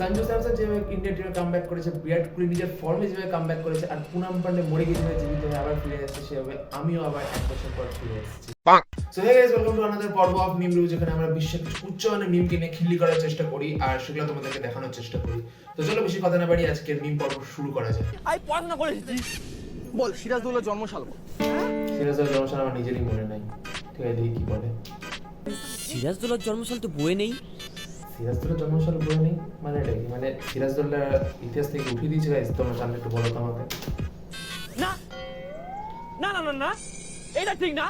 Sanju Samson যেভাবে India টিমে comeback করেছে, বিরাট কোহলি নিজের ফর্মে যেভাবে কামব্যাক করেছে, আর পুনাম পান্ডে মরে গিয়ে যেভাবে জীবিত হয়ে আবার ফিরে এসেছে, সেভাবে আমিও আবার 1 বছর পর ফিরে এসেছি। So hey guys, welcome to another পর্ব অফ মিম রিভিউ, যেখানে আমরা বিশ্বের উচ্চমানের মিমকে নিয়ে খিল্লি করার চেষ্টা করি আর সেগুলো তোমাদেরকে দেখানোর চেষ্টা করি। তো চলো বেশি কথা না বাড়িয়ে আজকের মিম পর্ব শুরু করা যাক। আই পড়াশোনা করেছি। বল সিরাজদৌল্লার জন্মসাল বল। সিরাজদৌল্লার জন্মসাল আমার নিজেরই মনে নাই। ঠিক আছে, দেখি কি বলে। সিরাজদৌল্লার জন্মসাল তো বইয়ে নেই। সিরাজদৌল্লার জন্মসাল বলে নেই মানে এটা কি? মানে সিরাজদৌল্লার ইতিহাস থেকে উঠিয়ে দিয়েছে গাইস? তোমার সামনে একটু বলো তো আমাকে। না না না না না, এটা ঠিক না।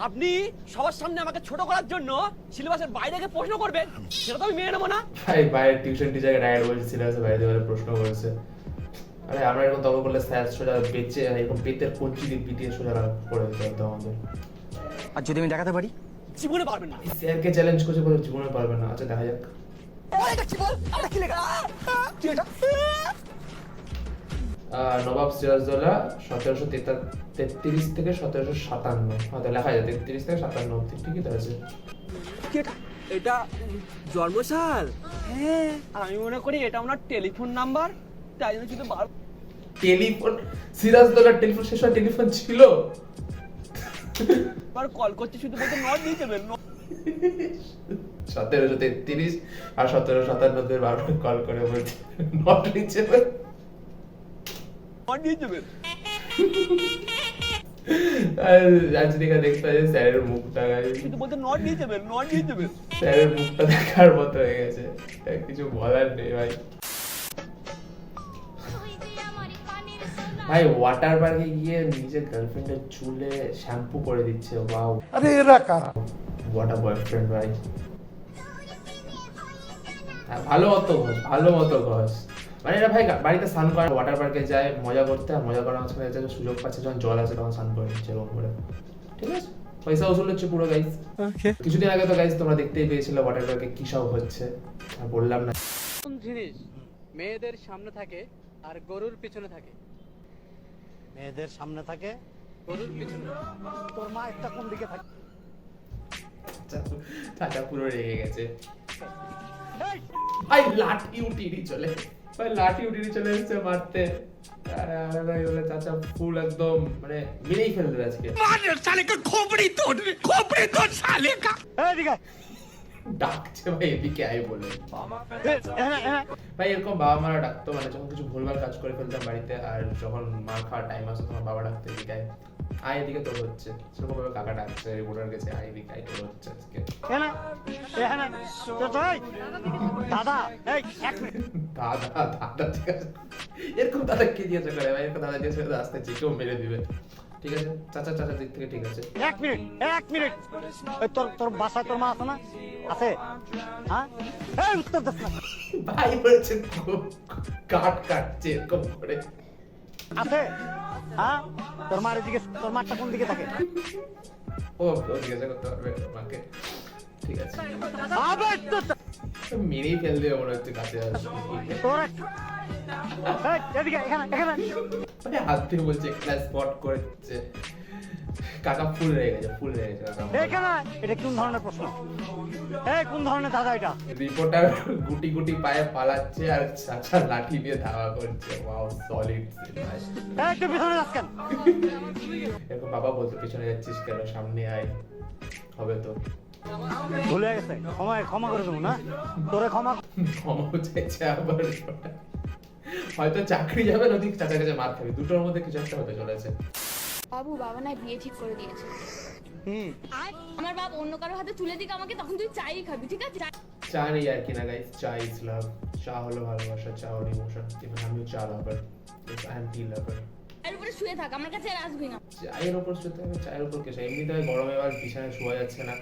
আপনি সবার সামনে আমাকে ছোট করার জন্য সিলেবাসের বাইরে গিয়ে প্রশ্ন করবেন, সেটা তো আমি মেনে নেবো না। ভাই বাইরের টিউশন টিচারকে ডাইরেক্ট বলছে সিলেবাসের বাইরে থেকে প্রশ্ন করেছে। আরে আমরা এরকম তখন করলে স্যার সোজা বেঁচে এরকম পেটের কঞ্চি দিয়ে পিটিয়ে সোজা করে দিতে হতো আমাদের। আর যদি আমি দেখাতে পারি? জীবনে পারবেন না। স্যারকে চ্যালেঞ্জ করছে বলে জীবনে পারবে না। আচ্ছা দেখা যাক। নবাব সিরাজদৌল্লা 1733 থেকে 1757, হয়তো লেখা যায় 33 থেকে 57 অব্দি। ঠিকই তো আছে। এটা জন্মসাল? হ্যাঁ, আর আমি মনে করি এটা ওনার টেলিফোন নাম্বার, তাই জন্য শুধু টেলিফোন? সিরাজদৌল্লার টেলিফোন শেষ হয় টেলিফোন ছিল? বারবার কল করতে, শুধু বলতে নট দিয়ে দেবেন। 1733 আর 1757 বারবার কল করে বলছে নট রিচেবল। নট দিয়ে দেবেন। আজ দেখা দেখতে হয় স্যারের মুখটা, শুধু বলতে নট দিয়ে দেবেন, নট দিয়ে দেবেন। স্যারের মুখটা দেখার মতো হয়ে গেছে, কিছু বলার নেই ভাই। ভাই ওয়াটার পার্কে গিয়ে নিজের গার্লফ্রেন্ডের চুলে শ্যাম্পু করে দিচ্ছে। ওয়াও, আরে এরা কারা? হোয়াট আ বয়ফ্রেন্ড ভাই। ভালো মতো ঘষ। মানে এরা ভাই বাড়িতে স্নান করে, ওয়াটার পার্কে যায় মজা করতে, আর মজা করার মাঝখানে যখন সুযোগ পাচ্ছে, যখন জল আছে তখন স্নান করে নিচ্ছে এরকম করে। ঠিক আছে, পয়সা উসুল হচ্ছে পুরো গাইস। কিছুদিন আগে তো গাইস তোমরা দেখতেই পেয়েছিলে ওয়াটার পার্কে কি সব হচ্ছে, আর বললাম না। কোন জিনিস মেয়েদের সামনে থাকে আর গরুর পিছনে থাকে? মেয়েদের সামনে থাকে, গরুর পিছনে। তোর মা একটা কোন দিকে থাকে? চাচা পুরো রেগে গেছে। ভাই লাঠি উঠিয়ে চলে এসেছে মারতে। আরে ভাই বলে চাচা ফুল একদম মানে মেরেই ফেলবে আজকে। ডাকছে ভাই এদিকে আয় বলে। ভাই এরকম বাবা মারা ডাকতো, মানে যখন কিছু ভুলভাল কাজ করে ফেলতাম বাড়িতে, আর যখন মার খাওয়ার টাইম আসতো তখন বাবা ডাকতো এদিকে আয়, আয় এদিকে তোর হচ্ছে। সেরকম ভাবে কাকা ডাকছে, রিপোর্টার গেছে, আয় এদিকে আয় তোর হচ্ছে আজকে। দাদা দাদা ঠিক আছে, এরকম দাদা কে দিয়েছে করে ভাই? এরকম দাদা দিয়েছে আসতে কেউ মেরে দিবে। ঠিক আছে চাচার দিক থেকে ঠিক আছে। এক মিনিট ওই তোর বাসায় তোর মা আছে না? আছে? হ্যাঁ, এই উত্তর দাস না। ভাই বলছে কাটছে এরকম করে। আছে? হ্যাঁ, তোর মার দিকে, তোর মারটা কোন দিকে থাকে? ও জিজ্ঞাসা করতে পারবে আমাকে? ঠিক আছে, আবার মেরেই ফেল দেবে মনে হচ্ছে কাছে আসবে। তোর এদিকে, এখানে মানে হাত দিয়ে বলছে ক্লাস স্পট করেছে। কাকা ফুল রেগে গেছে কাকা। এখানে। এটা কোন ধরনের প্রশ্ন? কোন ধরনের দাদা এটা? রিপোর্টার গুটি পায়ে পালাচ্ছে আর চাচা লাঠি দিয়ে ধাওয়া করছে। ওয়াও, সলিড ভাই। একটু পিছনে যাস কেন? এরকম বাবা বলতো পিছনে যাচ্ছিস কেন, সামনে আয়, হবে তো। ভুলে গেছে, ক্ষমা করে দেবো না তোরে, ক্ষমা চাইছে আবার। হয়তো চাকরি যাবে, নদী চাচার কাছে মার খাবি, দুটোর মধ্যে কিছু একটা হতে চলেছে। বাবা না বিয়ে ঠিক করে দিয়েছে। আমার বাবা অন্য কারো হাতে তুলে দিকে আমাকে, তখন তুই চাই খাবি, ঠিক আছে? চা নেই আর কি না গাইস, চা ইজ লাভ। চা হলো ভালোবাসা, চা হলো ইমোশন। ইভেন আমিও চা লাভার, আই এম টি লাভার। এর উপরে শুয়ে থাক, আমার কাছে আর আসবি না। চায়ের উপর শুতে হবে, চায়ের উপর কেসে। এমনিতে গরমে আবার বিছানায় শোয়া যাচ্ছে না,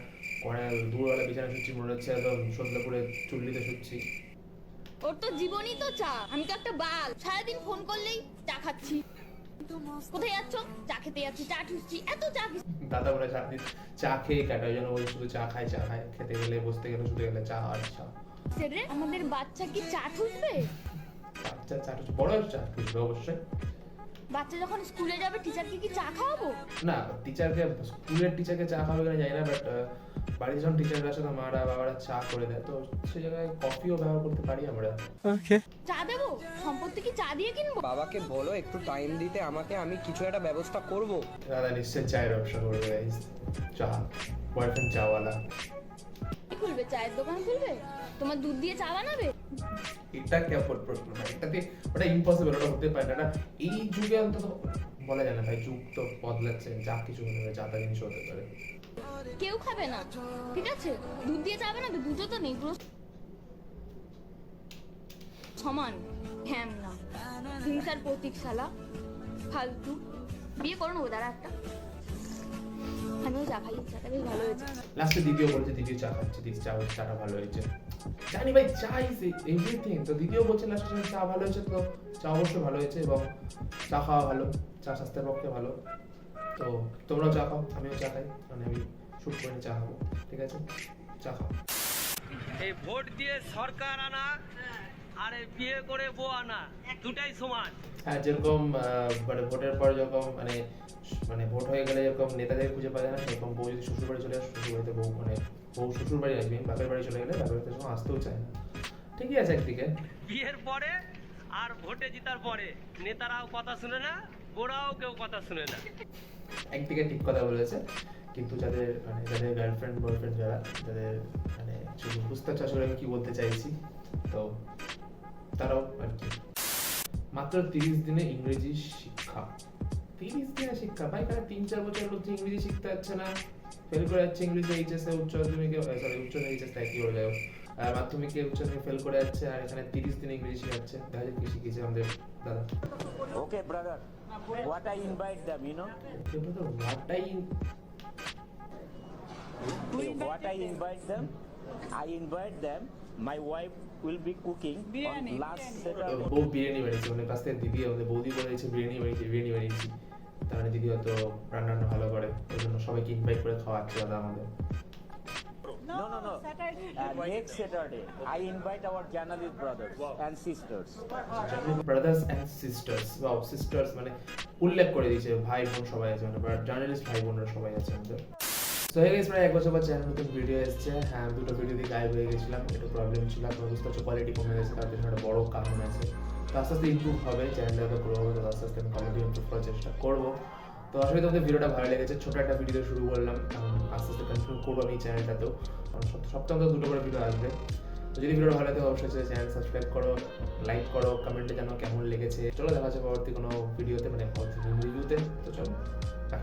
দুপুরবেলা বিছানায় শুচ্ছি মনে হচ্ছে একদম সন্ধ্যাপুরে চুল্লিতে শুচ্ছি। ওর তো জীবনই তো চা, আমি তো একটা বাল, সারাদিন ফোন করলেই চা খাচ্ছি। কোথায় যাচ্ছ? চা খেতে যাচ্ছি, চা ঠুসছি, এত চা। দাদা বলে সারাদিন চা খেয়ে কাটায়, যেন ওই শুধু চা খায়। খেতে গেলে, বসতে গেলে, শুতে গেলে চা আর চা। রে আমাদের বাচ্চা কি চা ঠুসবে? বাচ্চা চা ঠুসবে, বড় চা ঠুসবে অবশ্যই। বাচ্চা যখন স্কুলে যাবে টিচারকে কি চা খাওয়াবো? না, স্কুলের টিচারকে চা খাওয়াবে কিনা জানি না, বাট বাড়িতে যখন টিচাররা আসে তো মারা বাবারা চা করে দেয়, তো সেই জায়গায় কফিও ব্যবহার করতে পারি আমরা। চা দেবো? সম্পত্তি কি চা দিয়ে কিনবো? বাবাকে বলো একটু টাইম দিতে আমাকে, আমি কিছু একটা ব্যবস্থা করব। দাদা নিশ্চয়ই চায়ের ব্যবসা করবে guys। চা, বয়ফ্রেন্ড চাওয়ালা। কি খুলবে? চায়ের দোকান খুলবে? তোমার দুধ দিয়ে চা বানাবে? এটা কে অ্যাফোর্ড করবে না? এটাতে ওটা ইম্পসিবল, ওটা হতে পারে না। এটা এই যুগে অন্তত বলা যায় না ভাই, যুগ তো বদলাচ্ছে, যা কিছু হতে পারে, যা তা জিনিস হতে পারে। কেউ খাবে না, ঠিক আছে? দুধ দিয়ে চা বানাবে? দুধও তো নেই, পুরো সমান। হ্যাম না, হিংসার প্রতীক শালা, ফালতু। বিয়ে করো নেবো দাঁড়া একটা। আমিও চা খাই, চাটা বেশ ভালো হয়েছে। লাস্টে দ্বিতীয় বলছে দ্বিতীয় চা খাচ্ছে, দিস চাটা ভালো হয়েছে। জানি ভাই চা ইজ এভরিথিং। তো দ্বিতীয় বলছে লাস্টে চা ভালো হয়েছে, তো চা অবশ্যই ভালো হয়েছে এবং চা খাওয়া ভালো, চা স্বাস্থ্যের পক্ষে ভালো। তো তোমরাও চা খাও, আমিও চা খাই, মানে আমি শুট করে চা খাবো, ঠিক আছে? চা খাও। এই ভোট দিয়ে সরকার আনা আর এই বিয়ে করে বউ আনা দুটাই সমান। হ্যাঁ, যেরকম মানে ভোটের পর যখন মানে ভোট হয়ে গেলে যেরকম নেতাদের খুঁজে পাওয়া যায় না, সেরকম বউ যদি শ্বশুর বাড়ি চলে আসে, শ্বশুর বাড়িতে বউ মানে বউ শ্বশুর বাড়ি আসবে, বাপের বাড়ি চলে গেলে বাপের বাড়িতে যখন আসতেও চায় না। ঠিকই আছে একদিকে। বিয়ের পরে আর ভোটে জেতার পরে নেতারাও কথা শুনে না, ওরাও কেউ কথা শুনে না। একদিকে ঠিক কথা বলেছে, কিন্তু যাদের গার্লফ্রেন্ড বয়ফ্রেন্ড যাদের মানে শুধু বুঝতে পারছো আসলে আমি কি বলতে চাইছি, তো তারাও আর কি। মাত্র 30 দিনে ইংরেজি শিক্ষা। 30 দিনে শিক্ষা ভাই, এখানে 3-4 বছর লোক ইংরেজি শিখতে যাচ্ছে না, ফেল করে যাচ্ছে ইংলিশে, এইচএসে, উচ্চ মাধ্যমিকে, সরি উচ্চ এইচএস একই হয়ে যায়, মাধ্যমিকে উচ্চ মাধ্যমিকে ফেল করে যাচ্ছে, আর এখানে 30 দিনে ইংরেজি শেখাচ্ছে। দেখা যাক কি শিখেছে আমাদের দাদা। Okay, brother. What I invite them, you know? What I invite them? I invite them. My wife will be cooking on last Saturday. বউ বিরিয়ানি বানিয়েছে, মানে কাছ থেকে দিদি আমাদের বৌদি বলেছে বিরিয়ানি বানিয়েছি। তার মানে দিদি হয়তো রান্না ভালো করে, ওই জন্য সবাইকে ইনভাইট করে খাওয়াচ্ছে দাদা আমাদের। No. Next Saturday, I invite our journalist brothers and sisters. Brothers and sisters, wow, sisters মানে উল্লেখ করে দিয়েছে, ভাই বোন সবাই আছে, মানে জার্নালিস্ট ভাই বোনরা সবাই আছে আমাদের। সো হে গাইস, প্রায় 1 বছর পর চ্যানেল নতুন ভিডিও এসেছে। হ্যাঁ, 2টো ভিডিও দিয়ে গায়েব হয়ে গেছিলাম, একটু প্রবলেম ছিল, আপনার বুঝতে পারছো কোয়ালিটি কমে গেছে, তার জন্য একটা বড় কারণ আছে। তো আস্তে আস্তে ইমপ্রুভ হবে, চ্যানেলটা তো গ্রো হবে, তো আস্তে আস্তে আমি কোয়ালিটি ইমপ্রুভ করার চেষ্টা করবো। তো আসলে তোমাদের ভিডিওটা ভালো লেগেছে, ছোট একটা ভিডিও শুরু করলাম, আস্তে আস্তে কন্টিনিউ করবো আমি এই চ্যানেলটাতেও, কারণ সপ্তাহে তো 2টো করে ভিডিও আসবে। তো যদি ভিডিওটা ভালো লাগে অবশ্যই চ্যানেল সাবস্ক্রাইব করো, লাইক করো, কমেন্টে জানাও কেমন লেগেছে। চলো দেখা যাচ্ছে পরবর্তী কোনো ভিডিওতে, মানে রিভিউতে। তো চলো, বাই।